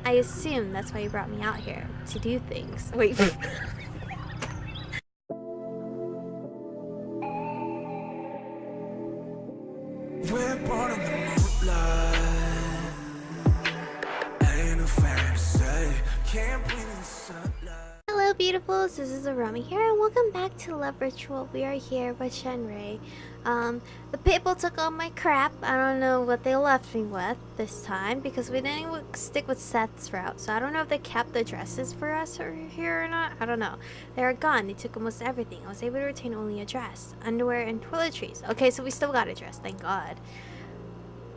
I assume that's why you brought me out here, to do things. Wait. We're born in the moonlight. Ain't a fantasy. Can't breathe in the sunlight. Hello beautifuls, this is Aromie here and welcome back to Love Ritual. We are here with Shanrae. The people took all my crap. I don't know what they left me with this time because we didn't stick with Seth's route. So I don't know if they kept the dresses for us here or not. I don't know. They are gone. They took almost everything. I was able to retain only a dress, underwear, and toiletries. Okay, so we still got a dress, thank God.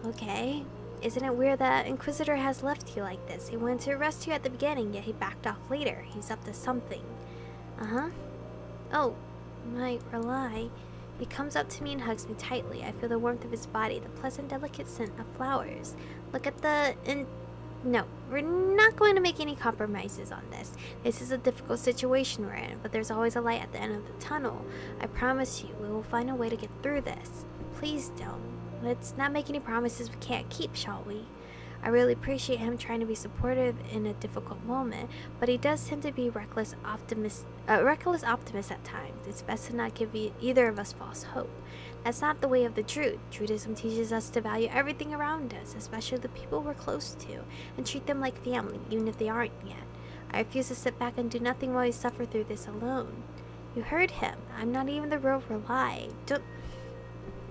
Okay. Isn't it weird that Inquisitor has left you like this? He wanted to arrest you at the beginning, yet he backed off later. He's up to something. Uh-huh. Oh, my Rely. He comes up to me and hugs me tightly. I feel the warmth of his body, the pleasant, delicate scent of flowers. Look at the... No, we're not going to make any compromises on this. This is a difficult situation we're in, but there's always a light at the end of the tunnel. I promise you, we will find a way to get through this. Please don't. Let's not make any promises we can't keep, shall we? I really appreciate him trying to be supportive in a difficult moment, but he does tend to be reckless optimist at times. It's best to not give either of us false hope. That's not the way of the Druid. Druidism teaches us to value everything around us, especially the people we're close to, and treat them like family, even if they aren't yet. I refuse to sit back and do nothing while we suffer through this alone. You heard him. I'm not even the real Rely.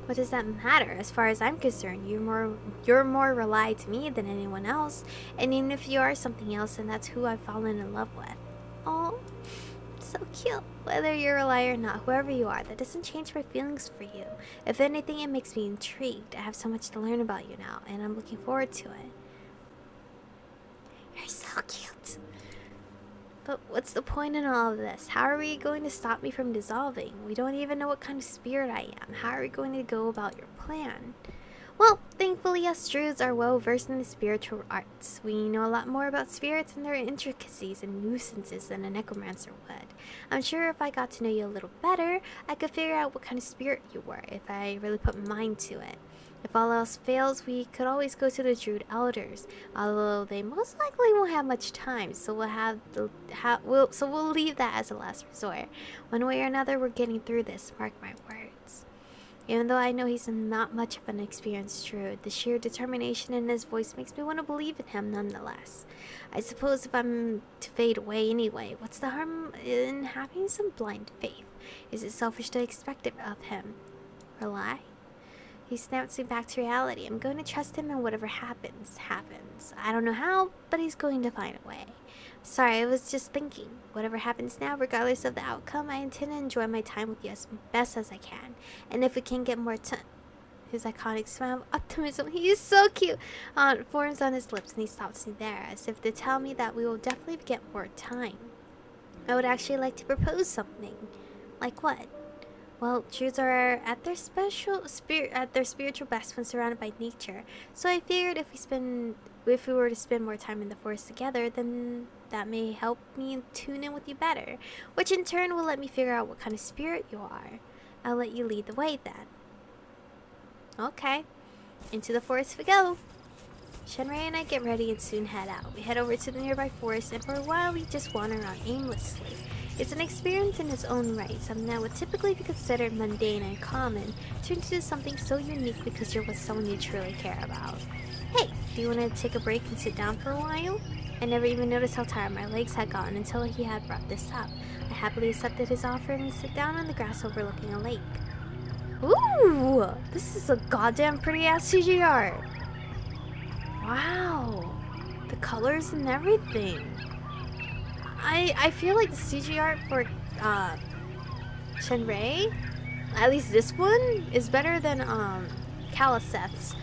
What does that matter? As far as I'm concerned, you're more Rely to me than anyone else. And even if you are something else, then that's who I've fallen in love with. Oh, so cute. Whether you're Rely or not, whoever you are, that doesn't change my feelings for you. If anything, it makes me intrigued. I have so much to learn about you now, and I'm looking forward to it. You're so cute. But what's the point in all of this? How are we going to stop me from dissolving? We don't even know what kind of spirit I am. How are we going to go about your plan? Well, thankfully us druids are well versed in the spiritual arts. We know a lot more about spirits and their intricacies and nuisances than a necromancer would. I'm sure if I got to know you a little better, I could figure out what kind of spirit you were if I really put my mind to it. If all else fails, we could always go to the Druid Elders, although they most likely won't have much time, so we'll leave that as a last resort. One way or another, we're getting through this, mark my words. Even though I know he's not much of an experienced Druid, the sheer determination in his voice makes me want to believe in him nonetheless. I suppose if I'm to fade away anyway, what's the harm in having some blind faith? Is it selfish to expect it of him? Rely? He snaps me back to reality. I'm going to trust him, and whatever happens, happens. I don't know how, but he's going to find a way. Sorry, I was just thinking. Whatever happens now, regardless of the outcome, I intend to enjoy my time with you as best as I can. And if we can get more time... His iconic smile of optimism, he is so cute, forms on his lips, and he stops me there, as if to tell me that we will definitely get more time. I would actually like to propose something. Like what? Well, Druids are at their spiritual best when surrounded by nature. So I figured if we were to spend more time in the forest together, then that may help me tune in with you better, which in turn will let me figure out what kind of spirit you are. I'll let you lead the way then. Okay, into the forest we go. Shanrae and I get ready and soon head out. We head over to the nearby forest, and for a while we just wander around aimlessly. It's an experience in its own right, something that would typically be considered mundane and common, turns into something so unique because you're with someone you truly care about. Hey, do you want to take a break and sit down for a while? I never even noticed how tired my legs had gotten until he had brought this up. I happily accepted his offer and we sit down on the grass overlooking a lake. Ooh, this is a goddamn pretty ass CG art. Wow, the colors and everything. I feel like the CG art for Shanrae, at least this one, is better than Calaseth's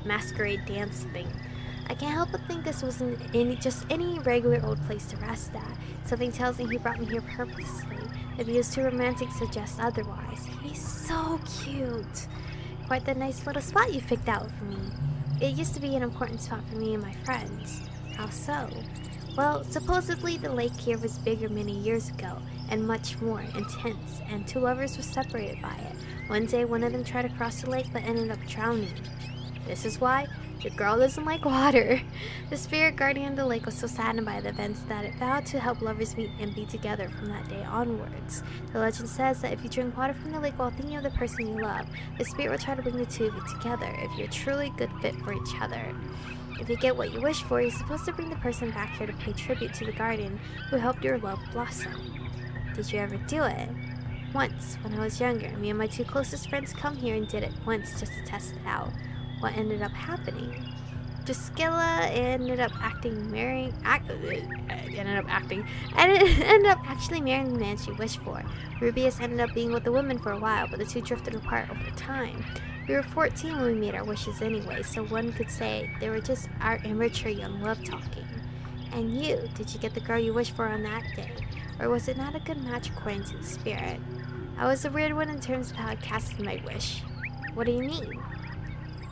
masquerade dance thing. I can't help but think this wasn't just any regular old place to rest at. Something tells me he brought me here purposely. The view is too romantic to suggest otherwise. He's so cute. Quite the nice little spot you picked out for me. It used to be an important spot for me and my friends. How so? Well, supposedly the lake here was bigger many years ago, and much more intense, and two lovers were separated by it. One day one of them tried to cross the lake but ended up drowning. This is why Your girl doesn't like water. The spirit guardian of the lake was so saddened by the events that it vowed to help lovers meet and be together from that day onwards. The legend says that if you drink water from the lake while thinking of the person you love, the spirit will try to bring the two of you together if you're truly a good fit for each other. If you get what you wish for, you're supposed to bring the person back here to pay tribute to the guardian who helped your love blossom. Did you ever do it? Once, when I was younger. Me and my two closest friends come here and did it once just to test it out. What ended up happening? Drusilla ended up actually marrying the man she wished for. Rubius ended up being with the woman for a while, but the two drifted apart over time. We were 14 when we made our wishes anyway, so one could say they were just our immature young love talking. And you, did you get the girl you wished for on that day? Or was it not a good match according to the spirit? I was a weird one in terms of how I casted my wish. What do you mean?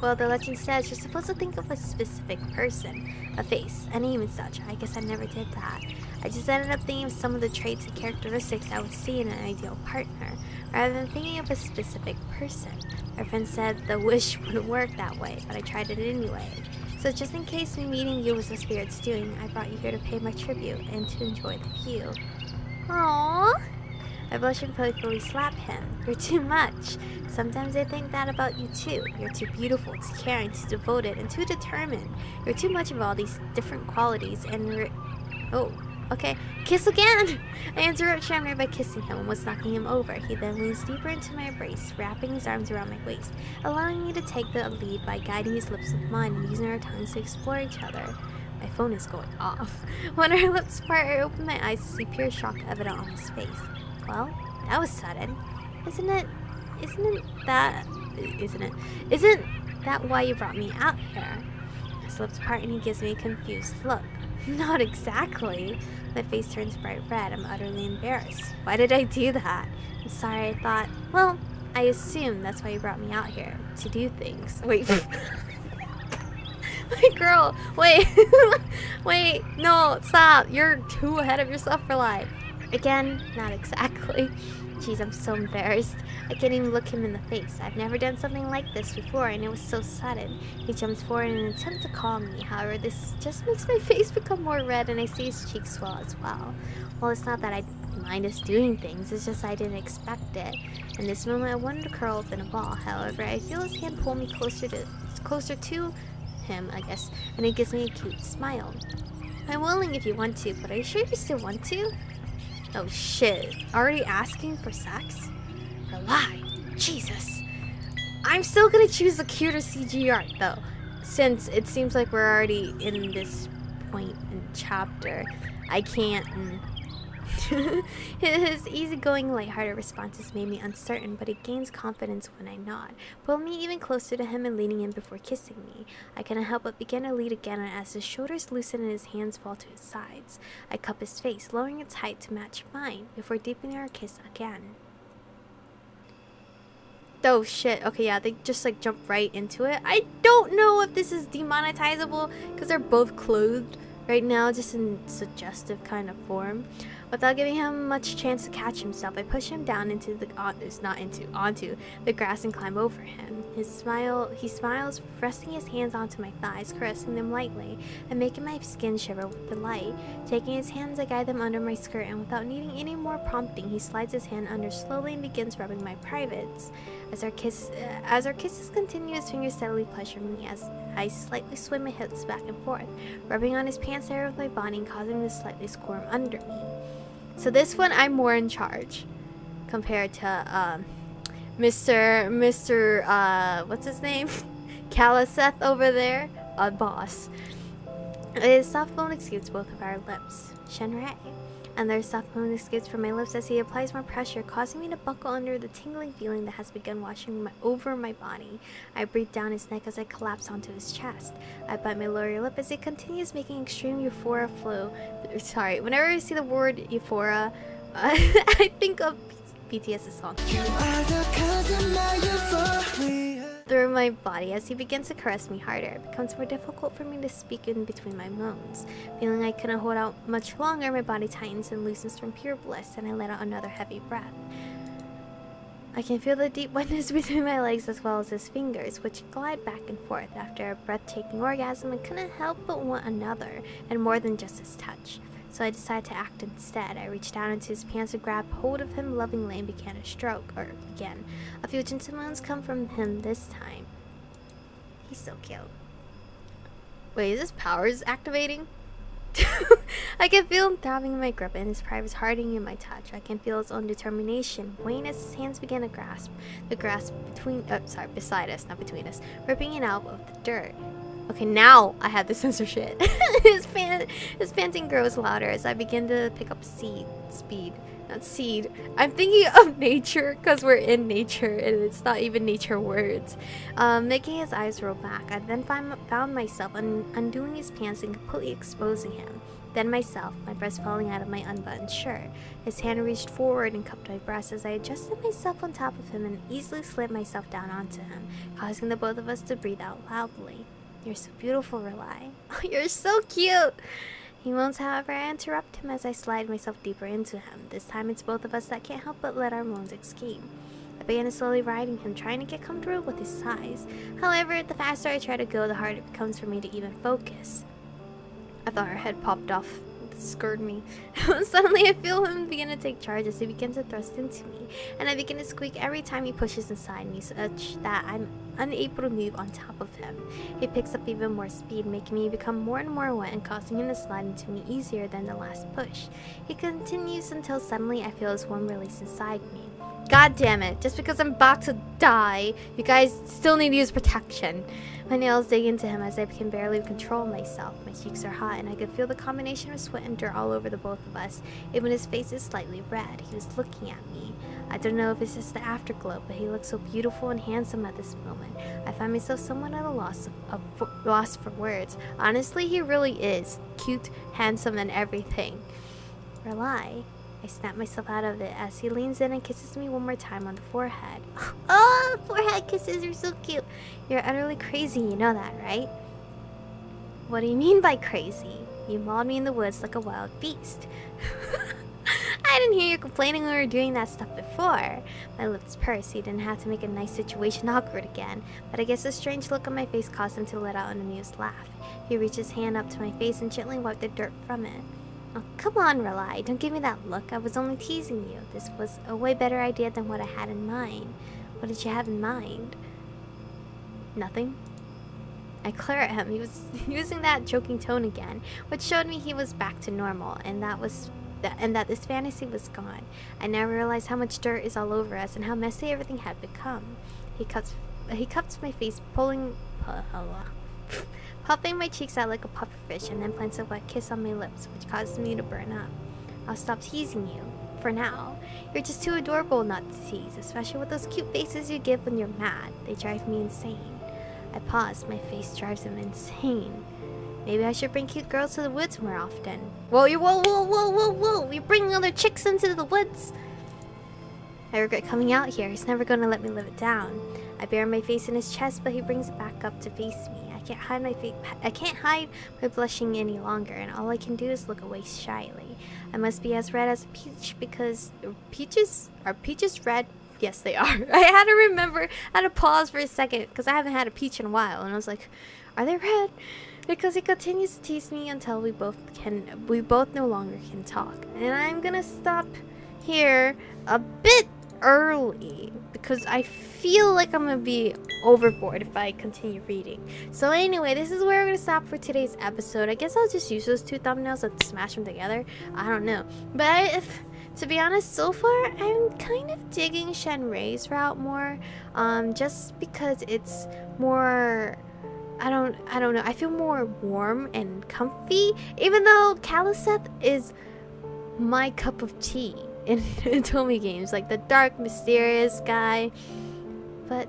Well, the legend says you're supposed to think of a specific person, a face, a name and such. I guess I never did that. I just ended up thinking of some of the traits and characteristics I would see in an ideal partner, rather than thinking of a specific person. My friend said the wish wouldn't work that way, but I tried it anyway. So just in case me meeting you was the spirit's doing, I brought you here to pay my tribute and to enjoy the view. Aww! I blush and playfully slap him. You're too much. Sometimes I think that about you too. You're too beautiful, too caring, too devoted, and too determined. You're too much of all these different qualities and oh, okay. Kiss again! I interrupt Shanrae by kissing him and was knocking him over. He then leans deeper into my embrace, wrapping his arms around my waist, allowing me to take the lead by guiding his lips with mine and using our tongues to explore each other. My phone is going off. When our lips part, I open my eyes to see pure shock evident on his face. Well, that was sudden. Isn't that why you brought me out here? His lips part and he gives me a confused look. Not exactly. My face turns bright red. I'm utterly embarrassed. Why did I do that? I'm sorry, I thought, well, I assumed that's why you brought me out here. To do things. Wait. My girl, wait. Wait, no, stop. You're too ahead of yourself for life. Again, not exactly. Jeez, I'm so embarrassed. I can't even look him in the face. I've never done something like this before, and it was so sudden. He jumps forward in an attempt to calm me. However, this just makes my face become more red, and I see his cheeks swell as well. Well, it's not that I mind us doing things, it's just I didn't expect it. In this moment, I wanted to curl up in a ball. However, I feel his hand pull me closer to him, I guess, and it gives me a cute smile. I'm willing if you want to, but are you sure you still want to? Oh shit, already asking for sex? Rely. Jesus. I'm still gonna choose the cuter CG art though, since it seems like we're already in this point in chapter. I can't. His easygoing, lighthearted responses made me uncertain, but he gains confidence when I nod, pulling me even closer to him and leaning in before kissing me. I cannot help but begin to lead again as his shoulders loosen and his hands fall to his sides. I cup his face, lowering its height to match mine, before deepening our kiss again. Oh shit, okay, yeah, they just like jump right into it. I don't know if this is demonetizable because they're both clothed right now, just in suggestive kind of form. Without giving him much chance to catch himself, I push him down onto the grass and climb over him. He smiles, resting his hands onto my thighs, caressing them lightly, and making my skin shiver with delight. Taking his hands, I guide them under my skirt, and without needing any more prompting, he slides his hand under slowly and begins rubbing my privates. As our kisses continue, his fingers steadily pleasure me as I slightly sway my hips back and forth, rubbing on his pants area with my body and causing him to slightly squirm under me. So this one, I'm more in charge compared to Mr. What's his name? Kalaseth over there, boss. His soft moan escapes both of our lips. Shanrae. And their soft moan escapes from my lips as he applies more pressure, causing me to buckle under the tingling feeling that has begun washing over my body. I breathe down his neck as I collapse onto his chest. I bite my lower lip as he continues making extreme euphoria flow. Sorry, whenever I see the word euphoria, I think of BTS's song. You are the cause of my euphoria. Through my body as he begins to caress me harder. It becomes more difficult for me to speak in between my moans. Feeling I couldn't hold out much longer, my body tightens and loosens from pure bliss, and I let out another heavy breath. I can feel the deep wetness between my legs as well as his fingers, which glide back and forth after a breathtaking orgasm and couldn't help but want another, and more than just his touch. So I decided to act instead. I reached down into his pants and grabbed hold of him lovingly and began a stroke, or again. A few gentle moans come from him this time. He's so cute. Wait, is his powers activating? I can feel him throbbing in my grip and his pride is hardening in my touch. I can feel his own determination wane as his hands begin to grasp the grass beside us, not between us, ripping it out of the dirt. Okay, now I have to censor shit. his panting grows louder as I begin to pick up speed. Not seed. I'm thinking of nature because we're in nature and it's not even nature words. Making his eyes roll back. I then found myself undoing his pants and completely exposing him. Then myself, my breast falling out of my unbuttoned shirt. His hand reached forward and cupped my breast as I adjusted myself on top of him and easily slid myself down onto him, causing the both of us to breathe out loudly. You're so beautiful, Relay. Oh, you're so cute! He moans, however, I interrupt him as I slide myself deeper into him. This time it's both of us that can't help but let our moans escape. I began to slowly riding him, trying to get comfortable with his size. However, the faster I try to go, the harder it becomes for me to even focus. I thought her head popped off. It scared me. Suddenly I feel him begin to take charge as he begins to thrust into me, and I begin to squeak every time he pushes inside me, such that I'm unable to move on top of him. He picks up even more speed, making me become more and more wet and causing him to slide into me easier than the last push. He continues until suddenly I feel his warm release inside me. God damn it, just because I'm about to die, you guys still need to use protection. My nails dig into him as I can barely control myself. My cheeks are hot and I could feel the combination of sweat and dirt all over the both of us. Even his face is slightly red. He was looking at me. I don't know if it's just the afterglow, but he looks so beautiful and handsome at this moment. I find myself somewhat at a loss for words. Honestly, he really is. Cute, handsome, and everything. Rely. I snap myself out of it as he leans in and kisses me one more time on the forehead. Oh, forehead kisses are so cute. You're utterly crazy, you know that, right? What do you mean by crazy? You mauled me in the woods like a wild beast. I didn't hear you complaining when we were doing that stuff before. My lips pursed. He didn't have to make a nice situation awkward again, but I guess a strange look on my face caused him to let out an amused laugh. He reached his hand up to my face and gently wiped the dirt from it. Oh, come on, Relay. Don't give me that look. I was only teasing you. This was a way better idea than what I had in mind. What did you have in mind? Nothing. I glare at him. He was using that joking tone again, which showed me he was back to normal, and that this fantasy was gone. I now realized how much dirt is all over us and how messy everything had become. He cups my face, puffing my cheeks out like a pufferfish, and then plants a wet kiss on my lips, which causes me to burn up. I'll stop teasing you. For now. You're just too adorable not to tease, especially with those cute faces you give when you're mad. They drive me insane. I pause. My face drives him insane. Maybe I should bring cute girls to the woods more often. Whoa, you're bringing other chicks into the woods. I regret coming out here. He's never going to let me live it down. I bury my face in his chest, but he brings it back up to face me. I can't hide my blushing any longer, and all I can do is look away shyly. I must be as red as a peach because are peaches red? Yes, they are. I had to pause for a second because I haven't had a peach in a while, and I was like, are they red? Because he continues to tease me until we both no longer can talk. And I'm gonna stop here a bit early because I feel like I'm gonna be overboard if I continue reading. So anyway, this is where we're gonna stop for today's episode. I guess I'll just use those two thumbnails and smash them together. I don't know, but to be honest, so far I'm kind of digging Shanrae's route more, just because it's more, I don't know, I feel more warm and comfy, even though Caliseth is my cup of tea in otome games, like the dark, mysterious guy. But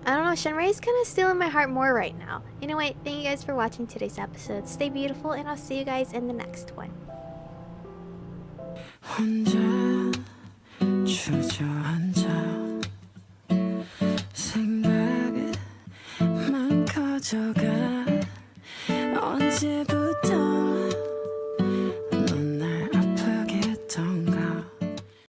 I don't know, Shanrae's kind of still in my heart more right now. Anyway, thank you guys for watching today's episode. Stay beautiful, and I'll see you guys in the next one.